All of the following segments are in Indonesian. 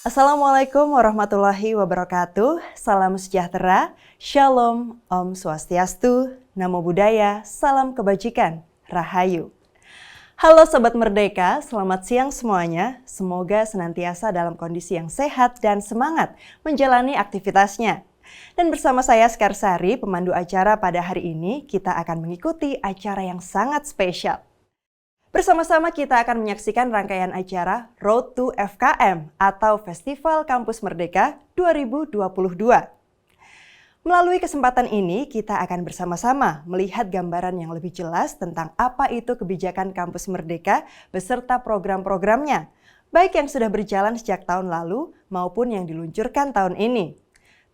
Assalamualaikum warahmatullahi wabarakatuh. Salam sejahtera, Shalom, Om Swastiastu, Namo Buddhaya, Salam Kebajikan, Rahayu. Halo Sobat Merdeka, selamat siang semuanya. Semoga senantiasa dalam kondisi yang sehat dan semangat menjalani aktivitasnya. Dan bersama saya Skarsari, pemandu acara pada hari ini, kita akan mengikuti acara yang sangat spesial. Bersama-sama kita akan menyaksikan rangkaian acara Road to FKM atau Festival Kampus Merdeka 2022. Melalui kesempatan ini, kita akan bersama-sama melihat gambaran yang lebih jelas tentang apa itu kebijakan Kampus Merdeka beserta program-programnya, baik yang sudah berjalan sejak tahun lalu maupun yang diluncurkan tahun ini.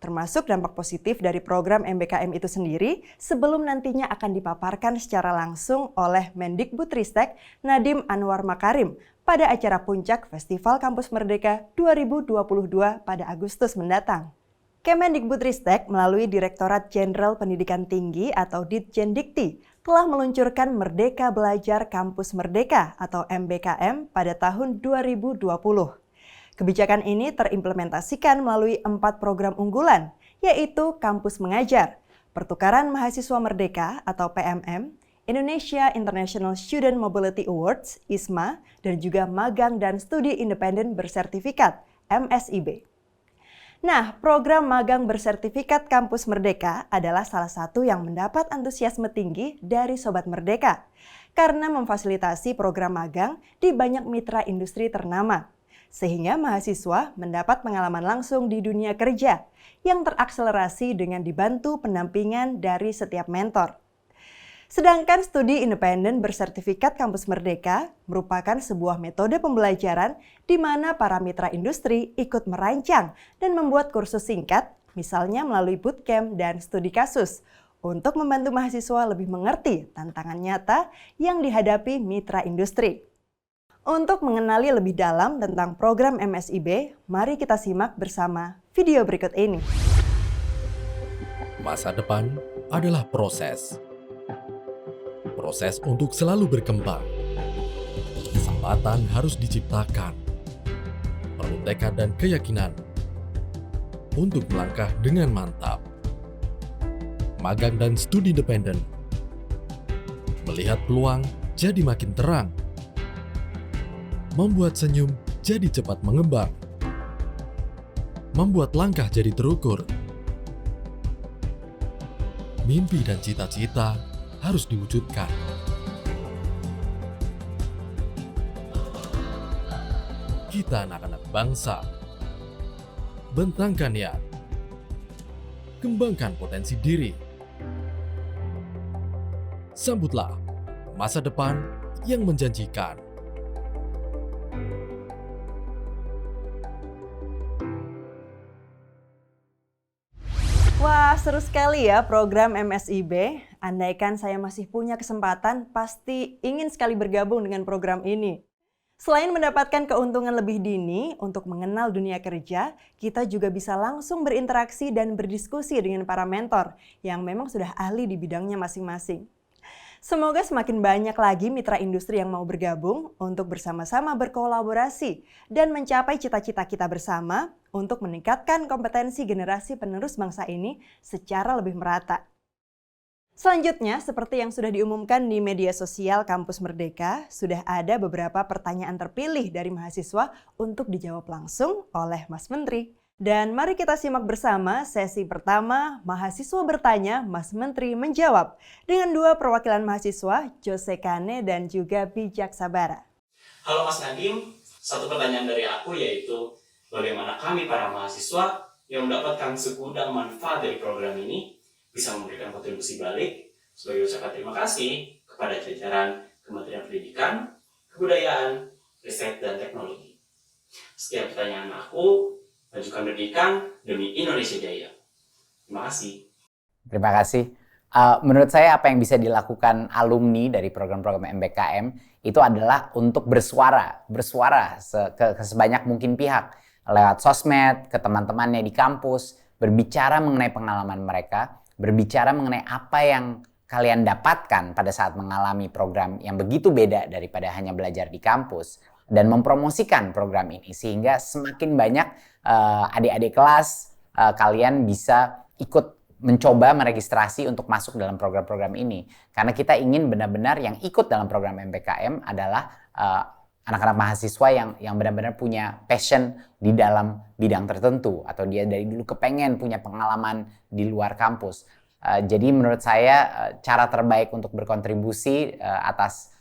Termasuk dampak positif dari program MBKM itu sendiri sebelum nantinya akan dipaparkan secara langsung oleh Mendikbudristek Nadiem Anwar Makarim pada acara puncak Festival Kampus Merdeka 2022 pada Agustus mendatang. Kemendikbudristek melalui Direktorat Jenderal Pendidikan Tinggi atau Ditjendikti telah meluncurkan Merdeka Belajar Kampus Merdeka atau MBKM pada tahun 2020. Kebijakan ini terimplementasikan melalui 4 program unggulan, yaitu Kampus Mengajar, Pertukaran Mahasiswa Merdeka atau PMM, Indonesia International Student Mobility Awards, ISMA, dan juga Magang dan Studi Independen Bersertifikat, MSIB. Nah, program Magang Bersertifikat Kampus Merdeka adalah salah satu yang mendapat antusiasme tinggi dari Sobat Merdeka, karena memfasilitasi program magang di banyak mitra industri ternama. Sehingga mahasiswa mendapat pengalaman langsung di dunia kerja yang terakselerasi dengan dibantu pendampingan dari setiap mentor. Sedangkan studi independen bersertifikat Kampus Merdeka merupakan sebuah metode pembelajaran di mana para mitra industri ikut merancang dan membuat kursus singkat, misalnya melalui bootcamp dan studi kasus, untuk membantu mahasiswa lebih mengerti tantangan nyata yang dihadapi mitra industri. Untuk mengenali lebih dalam tentang program MSIB, mari kita simak bersama video berikut ini. Masa depan adalah proses. Proses untuk selalu berkembang. Kesempatan harus diciptakan. Perlu tekad dan keyakinan untuk melangkah dengan mantap. Magang dan studi independen. Melihat peluang jadi makin terang. Membuat senyum jadi cepat mengembang. Membuat langkah jadi terukur. Mimpi dan cita-cita harus diwujudkan. Kita anak-anak bangsa. Bentangkan niat. Kembangkan potensi diri. Sambutlah masa depan yang menjanjikan. Wah, seru sekali ya program MSIB. Andaikan saya masih punya kesempatan, pasti ingin sekali bergabung dengan program ini. Selain mendapatkan keuntungan lebih dini untuk mengenal dunia kerja, kita juga bisa langsung berinteraksi dan berdiskusi dengan para mentor yang memang sudah ahli di bidangnya masing-masing. Semoga semakin banyak lagi mitra industri yang mau bergabung untuk bersama-sama berkolaborasi dan mencapai cita-cita kita bersama untuk meningkatkan kompetensi generasi penerus bangsa ini secara lebih merata. Selanjutnya, seperti yang sudah diumumkan di media sosial Kampus Merdeka, sudah ada beberapa pertanyaan terpilih dari mahasiswa untuk dijawab langsung oleh Mas Menteri. Dan mari kita simak bersama sesi pertama, mahasiswa bertanya, Mas Menteri menjawab, dengan 2 perwakilan mahasiswa, Jose Kane dan juga Bijak Sabara. Halo Mas Nadiem, satu pertanyaan dari aku yaitu, bagaimana kami para mahasiswa yang mendapatkan segudang manfaat dari program ini bisa memberikan kontribusi balik sebagai ucapan terima kasih kepada jajaran Kementerian Pendidikan, Kebudayaan, Riset, dan Teknologi. Sekian pertanyaan aku. Majukan pendidikan demi Indonesia Jaya. Terima kasih. Terima kasih. Menurut saya apa yang bisa dilakukan alumni dari program-program MBKM itu adalah untuk bersuara ke sebanyak mungkin pihak lewat sosmed, ke teman-temannya di kampus, berbicara mengenai pengalaman mereka, berbicara mengenai apa yang kalian dapatkan pada saat mengalami program yang begitu beda daripada hanya belajar di kampus, dan mempromosikan program ini sehingga semakin banyak adik-adik kelas kalian bisa ikut mencoba meregistrasi untuk masuk dalam program-program ini. Karena kita ingin benar-benar yang ikut dalam program MBKM adalah anak-anak mahasiswa yang benar-benar punya passion di dalam bidang tertentu, atau dia dari dulu kepengen punya pengalaman di luar kampus. Jadi menurut saya cara terbaik untuk berkontribusi atas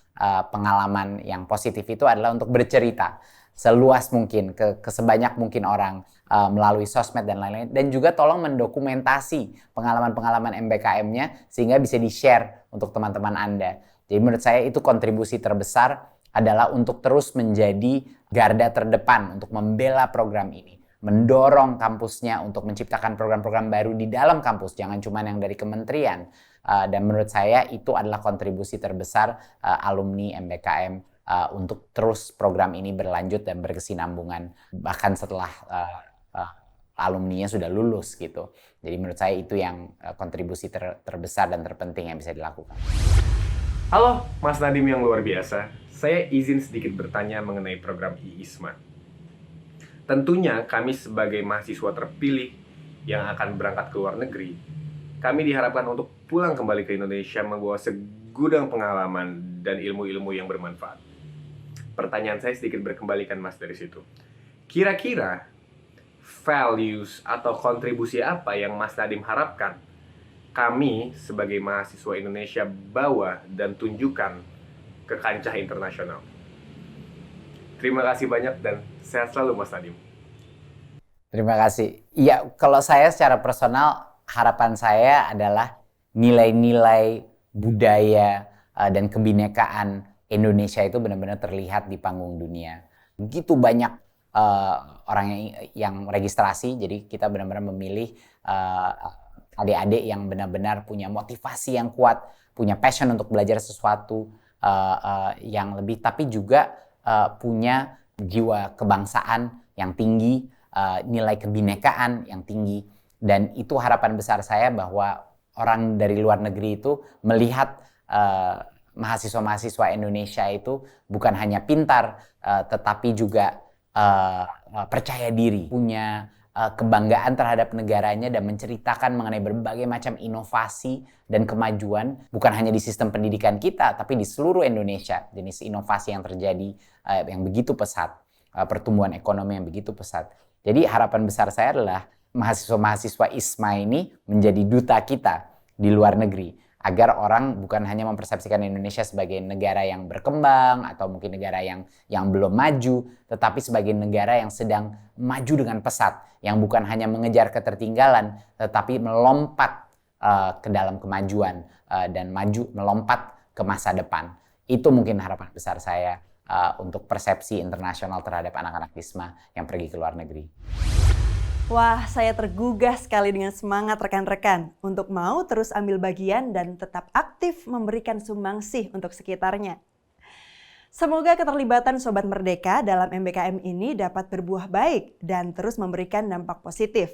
pengalaman yang positif itu adalah untuk bercerita seluas mungkin ke sebanyak mungkin orang melalui sosmed dan lain-lain, dan juga tolong mendokumentasi pengalaman-pengalaman MBKM-nya sehingga bisa di-share untuk teman-teman Anda. Jadi menurut saya itu kontribusi terbesar adalah untuk terus menjadi garda terdepan untuk membela program ini, mendorong kampusnya untuk menciptakan program-program baru di dalam kampus, jangan cuma yang dari kementerian. Dan menurut saya itu adalah kontribusi terbesar alumni MBKM untuk terus program ini berlanjut dan berkesinambungan bahkan setelah alumninya sudah lulus gitu. Jadi menurut saya itu yang kontribusi terbesar dan terpenting yang bisa dilakukan. Halo, Mas Nadim yang luar biasa. Saya izin sedikit bertanya mengenai program IISMA. Tentunya kami sebagai mahasiswa terpilih yang akan berangkat ke luar negeri, kami diharapkan untuk pulang kembali ke Indonesia membawa segudang pengalaman dan ilmu-ilmu yang bermanfaat. Pertanyaan saya sedikit berkembalikan Mas dari situ. Kira-kira values atau kontribusi apa yang Mas Nadim harapkan kami sebagai mahasiswa Indonesia bawa dan tunjukkan ke kancah internasional? Terima kasih banyak dan sehat selalu Mas Nadim. Terima kasih. Ya, kalau saya secara personal, harapan saya adalah nilai-nilai budaya dan kebinekaan Indonesia itu benar-benar terlihat di panggung dunia. Begitu banyak orang yang registrasi, jadi kita benar-benar memilih adik-adik yang benar-benar punya motivasi yang kuat, punya passion untuk belajar sesuatu yang lebih, tapi juga punya jiwa kebangsaan yang tinggi, nilai kebinekaan yang tinggi. Dan itu harapan besar saya bahwa orang dari luar negeri itu melihat mahasiswa-mahasiswa Indonesia itu bukan hanya pintar, tetapi juga percaya diri, punya kebanggaan terhadap negaranya dan menceritakan mengenai berbagai macam inovasi dan kemajuan bukan hanya di sistem pendidikan kita tapi di seluruh Indonesia. Jenis inovasi yang terjadi yang begitu pesat, pertumbuhan ekonomi yang begitu pesat. Jadi harapan besar saya adalah mahasiswa-mahasiswa ISMA ini menjadi duta kita di luar negeri, agar orang bukan hanya mempersepsikan Indonesia sebagai negara yang berkembang atau mungkin negara yang belum maju, tetapi sebagai negara yang sedang maju dengan pesat, yang bukan hanya mengejar ketertinggalan, tetapi melompat ke dalam kemajuan dan melompat ke masa depan. Itu mungkin harapan besar saya untuk persepsi internasional terhadap anak-anak ISMA yang pergi ke luar negeri. Wah, saya tergugah sekali dengan semangat rekan-rekan untuk mau terus ambil bagian dan tetap aktif memberikan sumbangsih untuk sekitarnya. Semoga keterlibatan Sobat Merdeka dalam MBKM ini dapat berbuah baik dan terus memberikan dampak positif.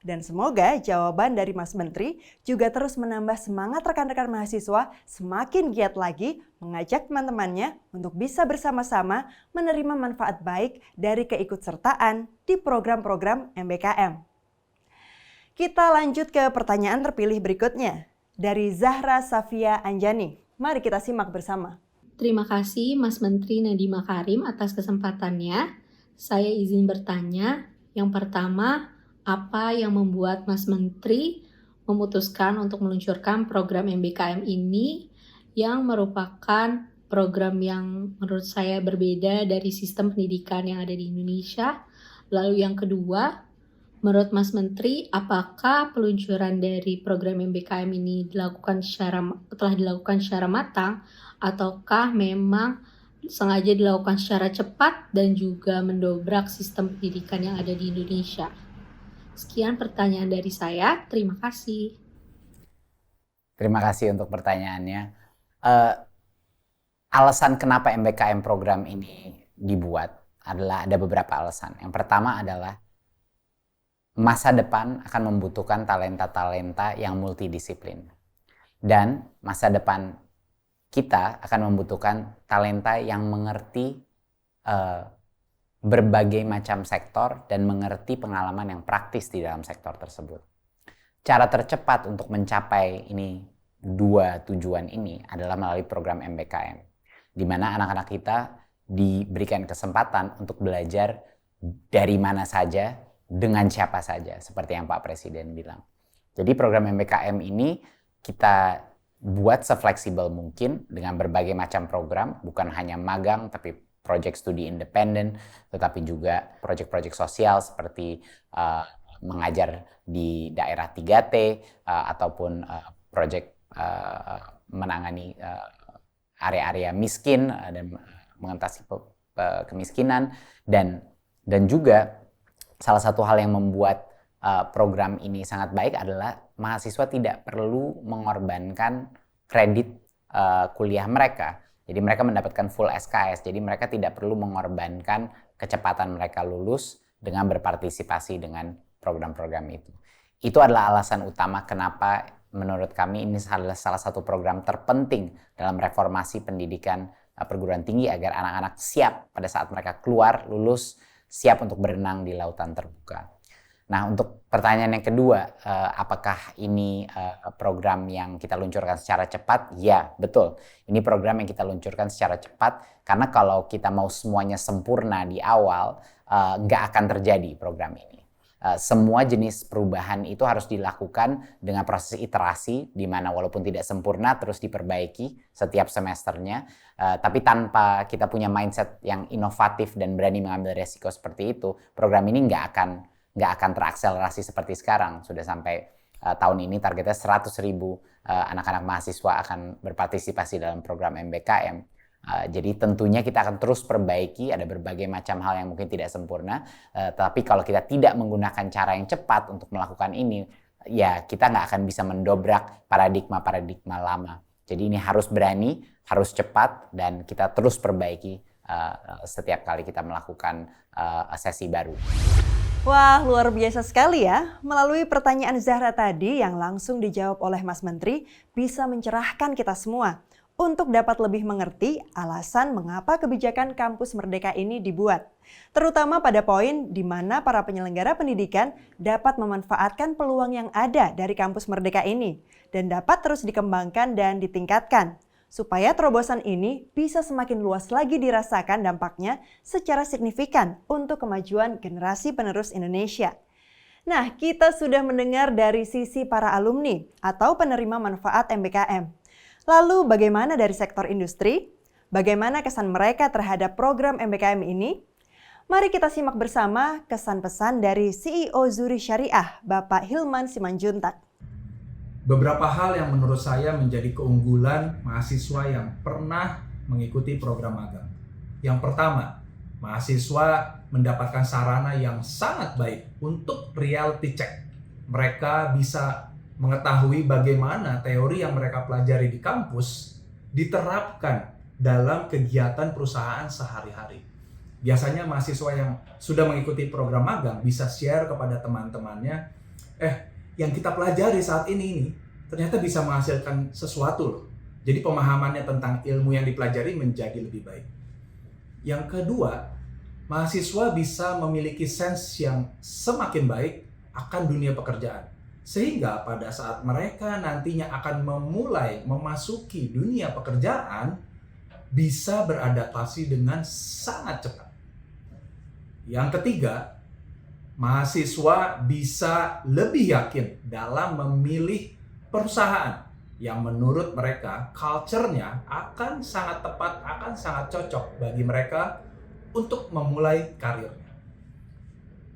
Dan semoga jawaban dari Mas Menteri juga terus menambah semangat rekan-rekan mahasiswa semakin giat lagi mengajak teman-temannya untuk bisa bersama-sama menerima manfaat baik dari keikutsertaan di program-program MBKM. Kita lanjut ke pertanyaan terpilih berikutnya dari Zahra Safia Anjani. Mari kita simak bersama. Terima kasih Mas Menteri Nadiem Makarim atas kesempatannya. Saya izin bertanya. Yang pertama, apa yang membuat Mas Menteri memutuskan untuk meluncurkan program MBKM ini yang merupakan program yang menurut saya berbeda dari sistem pendidikan yang ada di Indonesia? Lalu yang kedua, menurut Mas Menteri, apakah peluncuran dari program MBKM ini telah dilakukan secara matang ataukah memang sengaja dilakukan secara cepat dan juga mendobrak sistem pendidikan yang ada di Indonesia? Sekian pertanyaan dari saya, terima kasih. Terima kasih untuk pertanyaannya. Alasan kenapa MBKM program ini dibuat adalah ada beberapa alasan. Yang pertama adalah masa depan akan membutuhkan talenta-talenta yang multidisiplin. Dan masa depan kita akan membutuhkan talenta yang mengerti berbagai macam sektor dan mengerti pengalaman yang praktis di dalam sektor tersebut. Cara tercepat untuk mencapai ini, dua tujuan ini adalah melalui program MBKM, di mana anak-anak kita diberikan kesempatan untuk belajar dari mana saja, dengan siapa saja, seperti yang Pak Presiden bilang. Jadi program MBKM ini kita buat sefleksibel mungkin dengan berbagai macam program, bukan hanya magang, tapi project studi independen, tetapi juga project-project sosial seperti mengajar di daerah 3T, ataupun project menangani area-area miskin dan mengatasi kemiskinan, dan juga salah satu hal yang membuat program ini sangat baik adalah mahasiswa tidak perlu mengorbankan kredit kuliah mereka. Jadi mereka mendapatkan full SKS, jadi mereka tidak perlu mengorbankan kecepatan mereka lulus dengan berpartisipasi dengan program-program itu. Itu adalah alasan utama kenapa menurut kami ini adalah salah satu program terpenting dalam reformasi pendidikan perguruan tinggi agar anak-anak siap pada saat mereka keluar, lulus, siap untuk berenang di lautan terbuka. Nah, untuk pertanyaan yang kedua, apakah ini program yang kita luncurkan secara cepat? Ya, betul. Ini program yang kita luncurkan secara cepat, karena kalau kita mau semuanya sempurna di awal, nggak akan terjadi program ini. Semua jenis perubahan itu harus dilakukan dengan proses iterasi, di mana walaupun tidak sempurna terus diperbaiki setiap semesternya, tapi tanpa kita punya mindset yang inovatif dan berani mengambil resiko seperti itu, program ini nggak akan terakselerasi seperti sekarang. Sudah sampai tahun ini targetnya 100.000 anak-anak mahasiswa akan berpartisipasi dalam program MBKM. Jadi tentunya kita akan terus perbaiki, ada berbagai macam hal yang mungkin tidak sempurna, tapi kalau kita tidak menggunakan cara yang cepat untuk melakukan ini, ya kita nggak akan bisa mendobrak paradigma-paradigma lama. Jadi ini harus berani, harus cepat, dan kita terus perbaiki setiap kali kita melakukan sesi baru. Wah, luar biasa sekali ya. Melalui pertanyaan Zahra tadi yang langsung dijawab oleh Mas Menteri, bisa mencerahkan kita semua untuk dapat lebih mengerti alasan mengapa kebijakan Kampus Merdeka ini dibuat. Terutama pada poin di mana para penyelenggara pendidikan dapat memanfaatkan peluang yang ada dari Kampus Merdeka ini dan dapat terus dikembangkan dan ditingkatkan, supaya terobosan ini bisa semakin luas lagi dirasakan dampaknya secara signifikan untuk kemajuan generasi penerus Indonesia. Nah, kita sudah mendengar dari sisi para alumni atau penerima manfaat MBKM. Lalu bagaimana dari sektor industri? Bagaimana kesan mereka terhadap program MBKM ini? Mari kita simak bersama kesan pesan dari CEO Zuri Syariah, Bapak Hilman Simanjuntak. Beberapa hal yang menurut saya menjadi keunggulan mahasiswa yang pernah mengikuti program magang. Yang pertama, mahasiswa mendapatkan sarana yang sangat baik untuk reality check. Mereka bisa mengetahui bagaimana teori yang mereka pelajari di kampus diterapkan dalam kegiatan perusahaan sehari-hari. Biasanya mahasiswa yang sudah mengikuti program magang bisa share kepada teman-temannya, yang kita pelajari saat ini ternyata bisa menghasilkan sesuatu loh. Jadi pemahamannya tentang ilmu yang dipelajari menjadi lebih baik. Yang kedua, mahasiswa bisa memiliki sense yang semakin baik akan dunia pekerjaan. Sehingga pada saat mereka nantinya akan memasuki dunia pekerjaan, bisa beradaptasi dengan sangat cepat. Yang ketiga, mahasiswa bisa lebih yakin dalam memilih perusahaan yang menurut mereka culture-nya akan sangat tepat, akan sangat cocok bagi mereka untuk memulai karirnya.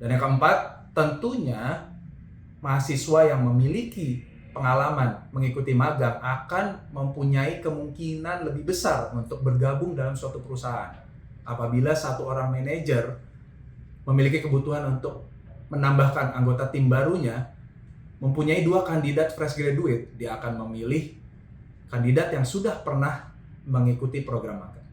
Dan yang keempat, tentunya mahasiswa yang memiliki pengalaman mengikuti magang akan mempunyai kemungkinan lebih besar untuk bergabung dalam suatu perusahaan. Apabila satu orang manajer memiliki kebutuhan untuk menambahkan anggota tim barunya, mempunyai 2 kandidat fresh graduate, dia akan memilih kandidat yang sudah pernah mengikuti program magang.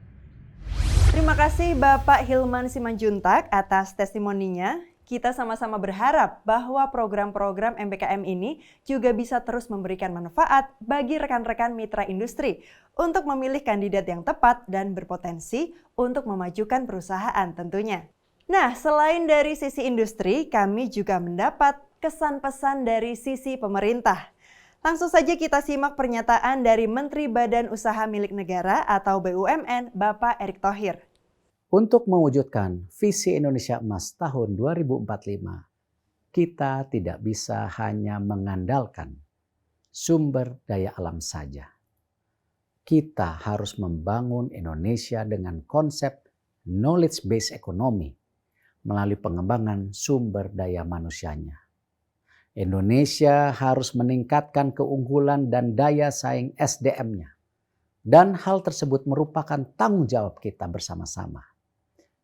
Terima kasih Bapak Hilman Simanjuntak atas testimoninya. Kita sama-sama berharap bahwa program-program MBKM ini juga bisa terus memberikan manfaat bagi rekan-rekan mitra industri untuk memilih kandidat yang tepat dan berpotensi untuk memajukan perusahaan tentunya. Nah, selain dari sisi industri, kami juga mendapat kesan-pesan dari sisi pemerintah. Langsung saja kita simak pernyataan dari Menteri Badan Usaha Milik Negara atau BUMN, Bapak Erick Thohir. Untuk mewujudkan visi Indonesia Emas tahun 2045, kita tidak bisa hanya mengandalkan sumber daya alam saja. Kita harus membangun Indonesia dengan konsep knowledge-based economy melalui pengembangan sumber daya manusianya. Indonesia harus meningkatkan keunggulan dan daya saing SDM-nya. Dan hal tersebut merupakan tanggung jawab kita bersama-sama.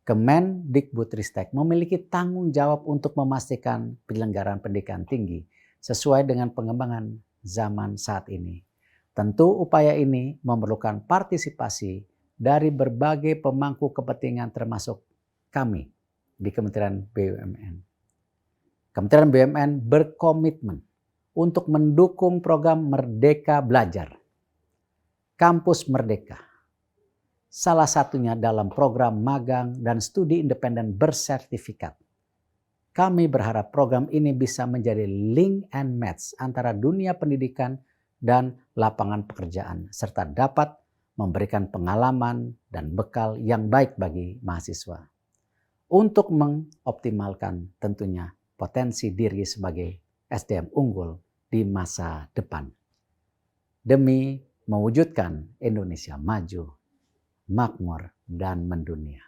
Kemendikbudristek memiliki tanggung jawab untuk memastikan penyelenggaraan pendidikan tinggi sesuai dengan pengembangan zaman saat ini. Tentu upaya ini memerlukan partisipasi dari berbagai pemangku kepentingan termasuk kami di Kementerian BUMN. Kementerian BUMN berkomitmen untuk mendukung program Merdeka Belajar, Kampus Merdeka. Salah satunya dalam program magang dan studi independen bersertifikat. Kami berharap program ini bisa menjadi link and match antara dunia pendidikan dan lapangan pekerjaan, serta dapat memberikan pengalaman dan bekal yang baik bagi mahasiswa. Untuk mengoptimalkan tentunya potensi diri sebagai SDM unggul di masa depan. Demi mewujudkan Indonesia maju, makmur, dan mendunia.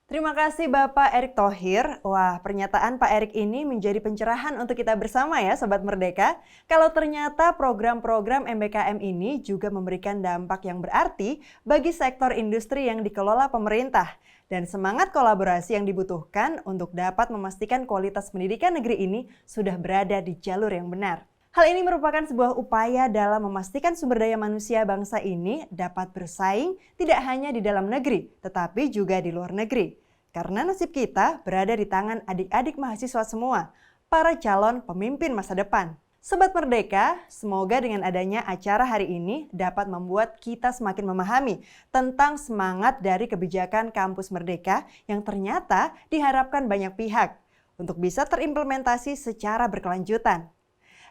Terima kasih Bapak Erick Thohir. Wah, pernyataan Pak Erick ini menjadi pencerahan untuk kita bersama ya Sobat Merdeka. Kalau ternyata program-program MBKM ini juga memberikan dampak yang berarti bagi sektor industri yang dikelola pemerintah. Dan semangat kolaborasi yang dibutuhkan untuk dapat memastikan kualitas pendidikan negeri ini sudah berada di jalur yang benar. Hal ini merupakan sebuah upaya dalam memastikan sumber daya manusia bangsa ini dapat bersaing tidak hanya di dalam negeri, tetapi juga di luar negeri. Karena nasib kita berada di tangan adik-adik mahasiswa semua, para calon pemimpin masa depan. Sobat Merdeka, semoga dengan adanya acara hari ini dapat membuat kita semakin memahami tentang semangat dari kebijakan Kampus Merdeka yang ternyata diharapkan banyak pihak untuk bisa terimplementasi secara berkelanjutan.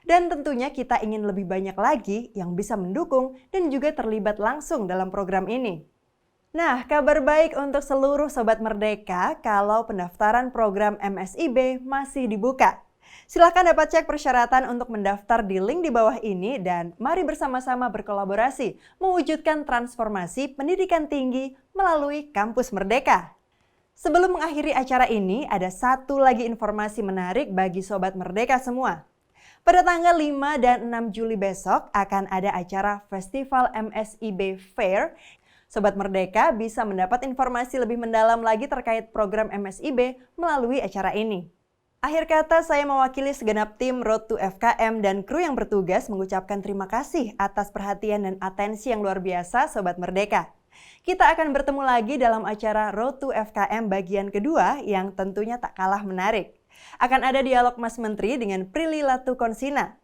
Dan tentunya kita ingin lebih banyak lagi yang bisa mendukung dan juga terlibat langsung dalam program ini. Nah, kabar baik untuk seluruh Sobat Merdeka kalau pendaftaran program MSIB masih dibuka. Silakan dapat cek persyaratan untuk mendaftar di link di bawah ini dan mari bersama-sama berkolaborasi mewujudkan transformasi pendidikan tinggi melalui Kampus Merdeka. Sebelum mengakhiri acara ini, ada satu lagi informasi menarik bagi Sobat Merdeka semua. Pada tanggal 5 dan 6 Juli besok akan ada acara Festival MSIB Fair. Sobat Merdeka bisa mendapat informasi lebih mendalam lagi terkait program MSIB melalui acara ini. Akhir kata, saya mewakili segenap tim Road to FKM dan kru yang bertugas mengucapkan terima kasih atas perhatian dan atensi yang luar biasa Sobat Merdeka. Kita akan bertemu lagi dalam acara Road to FKM bagian kedua yang tentunya tak kalah menarik. Akan ada dialog Mas Menteri dengan Prilly Latukonsina.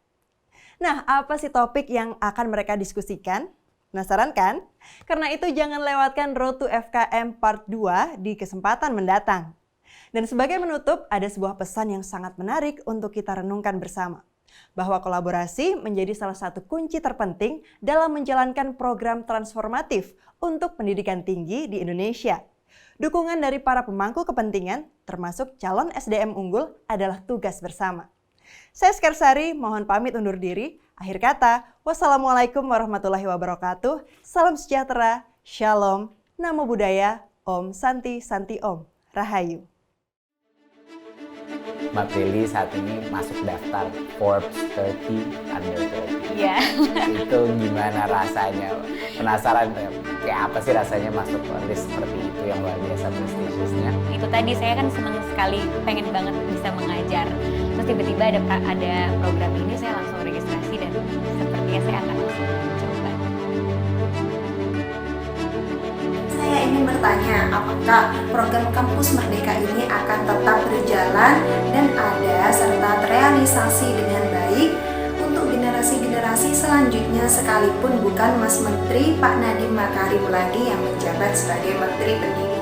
Nah, apa sih topik yang akan mereka diskusikan? Penasaran kan? Karena itu jangan lewatkan Road to FKM Part 2 di kesempatan mendatang. Dan sebagai menutup, ada sebuah pesan yang sangat menarik untuk kita renungkan bersama. Bahwa kolaborasi menjadi salah satu kunci terpenting dalam menjalankan program transformatif untuk pendidikan tinggi di Indonesia. Dukungan dari para pemangku kepentingan, termasuk calon SDM unggul, adalah tugas bersama. Saya Skarsari, mohon pamit undur diri. Akhir kata, wassalamualaikum warahmatullahi wabarakatuh. Salam sejahtera, shalom, namo buddhaya, om santi santi om, rahayu. Mbak Prilly saat ini masuk daftar Forbes 30 Under 30. Iya. Itu gimana rasanya? Penasaran kayak apa sih rasanya masuk list seperti itu yang luar biasa prestigiusnya? Itu tadi saya kan senang sekali, pengen banget bisa mengajar. Terus tiba-tiba ada program ini, saya langsung registrasi dan sepertinya saya akan langsung coba. Saya ingin bertanya, apakah program Kampus Merdeka ini akan tetap berjalan dan ada serta terrealisasi dengan baik untuk generasi-generasi selanjutnya sekalipun bukan Mas Menteri Pak Nadiem Makarim lagi yang menjabat sebagai Menteri Pendidikan?